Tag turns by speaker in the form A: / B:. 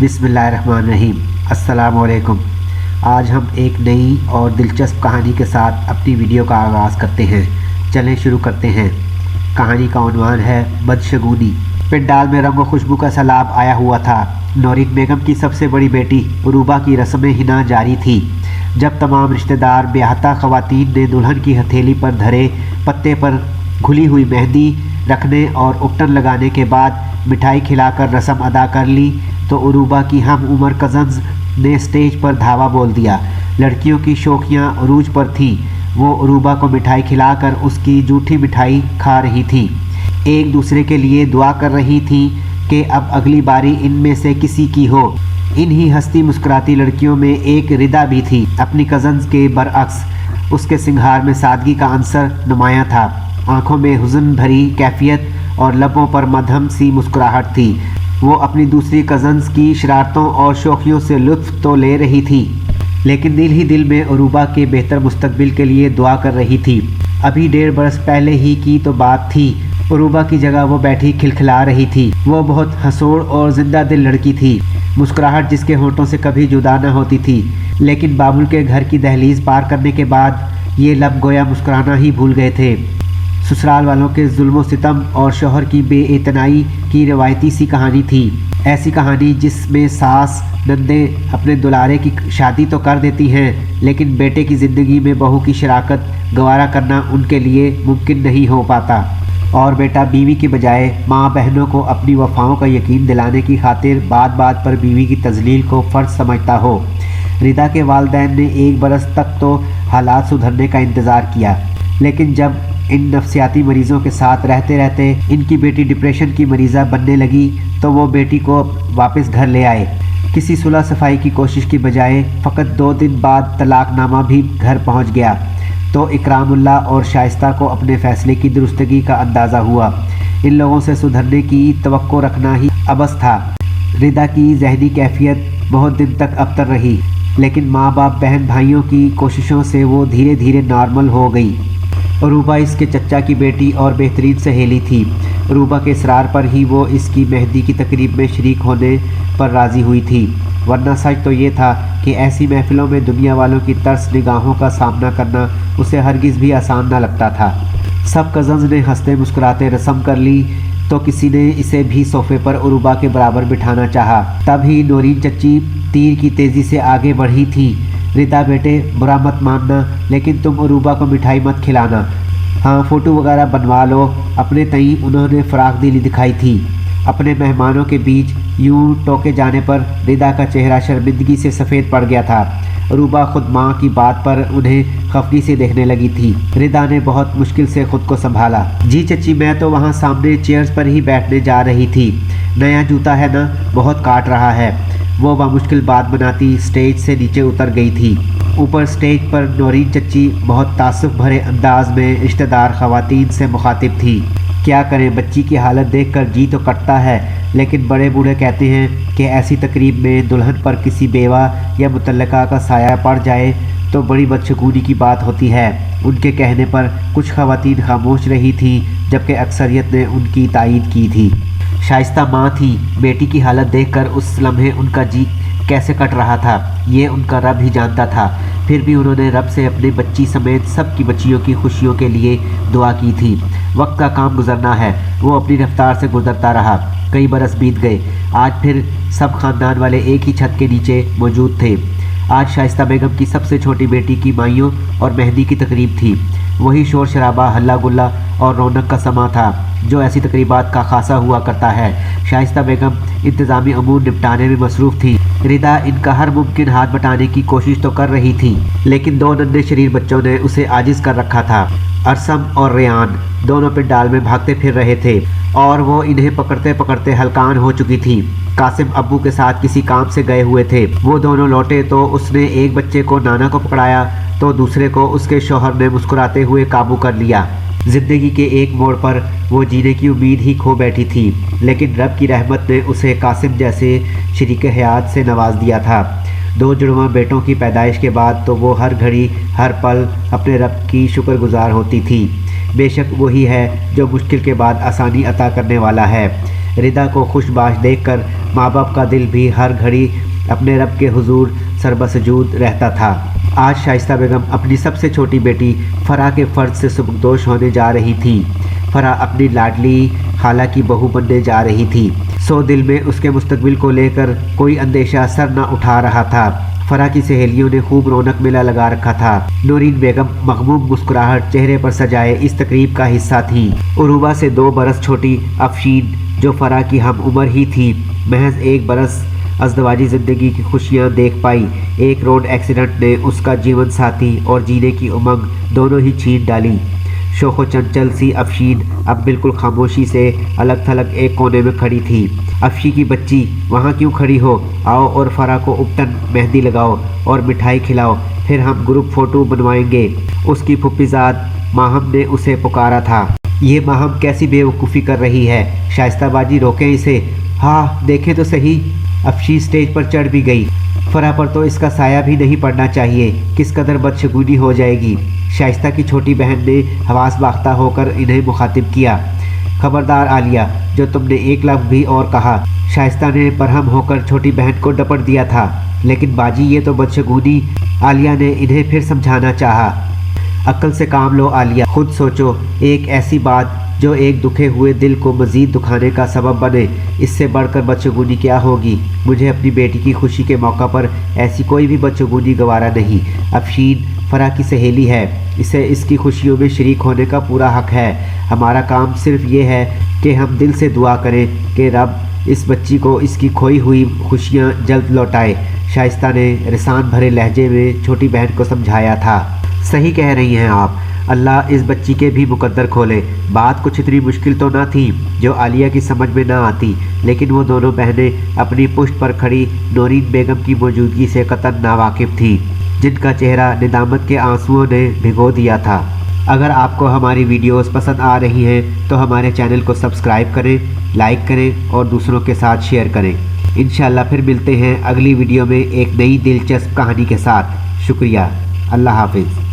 A: बिस्मिल्लाहिर्रहमानिर्रहीम। अस्सलामु अलैकुम। आज हम एक नई और दिलचस्प कहानी के साथ अपनी वीडियो का आगाज़ करते हैं। चलें शुरू करते हैं। कहानी का उन्वान है बदशगुनी। पंडाल में रंग व खुशबू का सैलाब आया हुआ था। नौरीन बेगम की सबसे बड़ी बेटी उरूबा की रस्में हिना जारी थी। जब तमाम रिश्तेदार ब्याहता ख़वातीन ने दुल्हन की हथेली पर धरे पत्ते पर घुली हुई मेहंदी रखने और उपटन लगाने के बाद मिठाई खिलाकर रस्म अदा कर ली तो उरूबा की हम उम्र कज़न्स ने स्टेज पर धावा बोल दिया। लड़कियों की शौकियाँ अरूज पर थी। वो उरूबा को मिठाई खिलाकर उसकी जूठी मिठाई खा रही थी। एक दूसरे के लिए दुआ कर रही थी कि अब अगली बारी इनमें से किसी की हो। इन्हीं हंसती मुस्कुराती लड़कियों में एक रिदा भी थी। अपनी कज़न्स के बरअक्स उसके सिंगार में सादगी का अंसर नुमायाँ था। आँखों में हुज़्न भरी कैफियत और लबों पर मध्यम सी मुस्कुराहट थी। वो अपनी दूसरी कज़न्स की शरारतों और शौकियों से लुत्फ़ तो ले रही थी, लेकिन दिल ही दिल में उरूबा के बेहतर मुस्तकबिल के लिए दुआ कर रही थी। अभी 1.5 बरस पहले ही की तो बात थी। उरूबा की जगह वो बैठी खिलखिला रही थी। वो बहुत हंसोड़ और जिंदा दिल लड़की थी, मुस्कुराहट जिसके होंठों से कभी जुदा न होती थी। लेकिन बाबुल के घर की दहलीज पार करने के बाद ये लब गोया मुस्कुराना ही भूल गए थे। ससुराल वालों के जुल्म सितम और शौहर की बेइतनाई की रवायती सी कहानी थी। ऐसी कहानी जिसमें सास नंदे अपने दुलारे की शादी तो कर देती हैं, लेकिन बेटे की ज़िंदगी में बहू की शराकत गवारा करना उनके लिए मुमकिन नहीं हो पाता। और बेटा बीवी के बजाय माँ बहनों को अपनी वफ़ाओं का यकीन दिलाने की खातिर बात बात पर बीवी की तजलील को फ़र्ज समझता हो। रिदा के वालिदैन ने 1 बरस तक तो हालात सुधरने का इंतज़ार किया, लेकिन जब इन नफ्सियाती मरीज़ों के साथ रहते रहते इनकी बेटी डिप्रेशन की मरीज़ा बनने लगी तो वो बेटी को वापस घर ले आए। किसी सुलह सफाई की कोशिश की बजाय फ़कत 2 दिन बाद तलाक़नामा भी घर पहुंच गया तो इकरामुल्ला और शाइस्ता को अपने फ़ैसले की दुरुस्तगी का अंदाज़ा हुआ। इन लोगों से सुधरने की तवक्को रखना ही अबस था। रिदा की जहनी कैफियत बहुत दिन तक अबतर रही, लेकिन माँ बाप बहन भाइयों की कोशिशों से वो धीरे धीरे नॉर्मल हो गई। उरूबा इसके चचा की बेटी और बेहतरीन सहेली थी। उरूबा के इसरार पर ही वो इसकी मेहंदी की तकरीब में शरीक होने पर राज़ी हुई थी, वरना सच तो ये था कि ऐसी महफ़िलों में दुनिया वालों की तरस निगाहों का सामना करना उसे हरगिज़ भी आसान न लगता था। सब कज़न्स ने हंसते मुस्कुराते रस्म कर ली तो किसी ने इसे भी सोफ़े पर उरूबा के बराबर बिठाना चाहा। तब ही नौरीन चच्ची तीर की तेज़ी से आगे बढ़ी थी। रिदा बेटे, बुरा मत मानना, लेकिन तुम उरूबा को मिठाई मत खिलाना। हाँ, फ़ोटो वगैरह बनवा लो। अपने तई उन्होंने फ़राख दिली दिखाई थी। अपने मेहमानों के बीच यूं टोके जाने पर रिदा का चेहरा शर्मिंदगी से सफ़ेद पड़ गया था। उरूबा खुद माँ की बात पर उन्हें खफगी से देखने लगी थी। रिदा ने बहुत मुश्किल से खुद को संभाला। जी चची, मैं तो वहाँ सामने चेयर्स पर ही बैठने जा रही थी। नया जूता है ना, बहुत काट रहा है। वो बामुश्किल बात बनाती स्टेज से नीचे उतर गई थी। ऊपर स्टेज पर नौरीन चच्ची बहुत तासुफ भरे अंदाज में रिश्तेदार ख़वातीन से मुखातिब थी। क्या करें, बच्ची की हालत देखकर जी तो कटता है, लेकिन बड़े बूढ़े कहते हैं कि ऐसी तकरीब में दुल्हन पर किसी बेवा या मुतल्लका का साया पड़ जाए तो बड़ी बदशगुनी की बात होती है। उनके कहने पर कुछ ख़वातीन खामोश रही थी, जबकि अक्सरियत ने उनकी तायीद की थी। शाइस्ता माँ थी। बेटी की हालत देखकर उस लम्हे उनका जी कैसे कट रहा था ये उनका रब ही जानता था। फिर भी उन्होंने रब से अपनी बच्ची समेत सब की बच्चियों की खुशियों के लिए दुआ की थी। वक्त का काम गुजरना है, वो अपनी रफ्तार से गुजरता रहा। कई बरस बीत गए। आज फिर सब ख़ानदान वाले एक ही छत के नीचे मौजूद थे। आज शाइस्ता बेगम की सबसे छोटी बेटी की माइयों और मेहंदी की तकरीब थी। वही शोर शराबा, हल्ला गुल्ला और रौनक का समा था जो ऐसी तकरीबात का खासा हुआ करता है। शाइस्ता बेगम इंतज़ामी अमूर निपटाने में मसरूफ़ थी। रिदा इनका हर मुमकिन हाथ बटाने की कोशिश तो कर रही थी, लेकिन 2 नन्हे शरीर बच्चों ने उसे आजिज़ कर रखा था। अरसम और रेयान दोनों पंडाल में भागते फिर रहे थे और वो इन्हें पकड़ते पकड़ते हलकान हो चुकी थी। कासिम अब्बू के साथ किसी काम से गए हुए थे। वो दोनों लौटे तो उसने एक बच्चे को नाना को पकड़ाया तो दूसरे को उसके शौहर ने मुस्कुराते हुए काबू कर लिया। ज़िंदगी के एक मोड़ पर वो जीने की उम्मीद ही खो बैठी थी, लेकिन रब की रहमत ने उसे कासिम जैसे शरीक हयात से नवाज दिया था। 2 जुड़वां बेटों की पैदाइश के बाद तो वो हर घड़ी हर पल अपने रब की शुक्रगुजार होती थी। बेशक वही है जो मुश्किल के बाद आसानी अता करने वाला है। रिदा को खुशबाश देखकर माँ बाप का दिल भी हर घड़ी अपने रब के हुजूर सरबसजूद रहता था। आज शाइस्ता बेगम अपनी सबसे छोटी बेटी फराह के फ़र्ज से सुबकदोश होने जा रही थी। फराह अपनी लाडली खाला की बहू बनने जा रही थी, सो दिल में उसके मुस्तकबिल को लेकर कोई अंदेशा सर न उठा रहा था। फराह की सहेलियों ने खूब रौनक मेला लगा रखा था। नूरीन बेगम मखमूम मुस्कुराहट चेहरे पर सजाए इस तकरीब का हिस्सा थी। उरूबा से 2 बरस छोटी अफशीन, जो फराह की हम उम्र ही थी, महज 1 बरस अज़दवाजी ज़िंदगी की खुशियाँ देख पाई। एक रोड एक्सीडेंट ने उसका जीवन साथी और जीने की उमंग दोनों ही छीन डाली। शोखो चंचल सी अफशीन अब बिल्कुल खामोशी से अलग थलग एक कोने में खड़ी थी। अफशी की बच्ची, वहाँ क्यों खड़ी हो? आओ और फराह को उपटन मेहंदी लगाओ और मिठाई खिलाओ, फिर हम ग्रुप फ़ोटो बनवाएंगे। उसकी फुप्पीज़ाद माहम ने उसे पुकारा था। ये माहम कैसी बेवकूफ़ी कर रही है? शाइस्ता बाजी, रोकें इसे। हाँ, देखें तो सही। अफशी स्टेज पर चढ़ भी गई। फराह पर तो इसका साया भी नहीं पड़ना चाहिए, किस कदर बदशगुनी हो जाएगी। शाइस्ता की छोटी बहन ने हवास बाख्ता होकर इन्हें मुखातिब किया। खबरदार आलिया, जो तुमने 1 लफ्ज़ भी और कहा। शाइस्ता ने बरहम होकर छोटी बहन को डपट दिया था। लेकिन बाजी, ये तो बदशगुनी। आलिया ने इन्हें फिर समझाना चाहा। अक्ल से काम लो आलिया, खुद सोचो, एक ऐसी बात जो एक दुखे हुए दिल को मज़ीद दुखाने का सबब बने, इससे बढ़कर बदशगुनी क्या होगी। मुझे अपनी बेटी की खुशी के मौका पर ऐसी कोई भी बदशगुनी गवारा नहीं। अफशीन फराह की सहेली है, इसे इसकी खुशियों में शरीक होने का पूरा हक है। हमारा काम सिर्फ ये है कि हम दिल से दुआ करें कि रब इस बच्ची को इसकी खोई हुई खुशियाँ जल्द लौटाए। शाइस्ता ने रिसान भरे लहजे में छोटी बहन को समझाया था। सही कह रही हैं आप, अल्लाह इस बच्ची के भी मुकद्दर खोले। बात कुछ इतनी मुश्किल तो ना थी जो आलिया की समझ में ना आती, लेकिन वो दोनों बहनें अपनी पुश्त पर खड़ी नूरीन बेगम की मौजूदगी से कतई नावाकिफ़ थीं, जिनका चेहरा निदामत के आंसुओं ने भिगो दिया था। अगर आपको हमारी वीडियोस पसंद आ रही हैं तो हमारे चैनल को सब्सक्राइब करें, लाइक करें और दूसरों के साथ शेयर करें। इंशाअल्लाह फिर मिलते हैं अगली वीडियो में एक नई दिलचस्प कहानी के साथ। शुक्रिया। अल्लाह हाफिज़।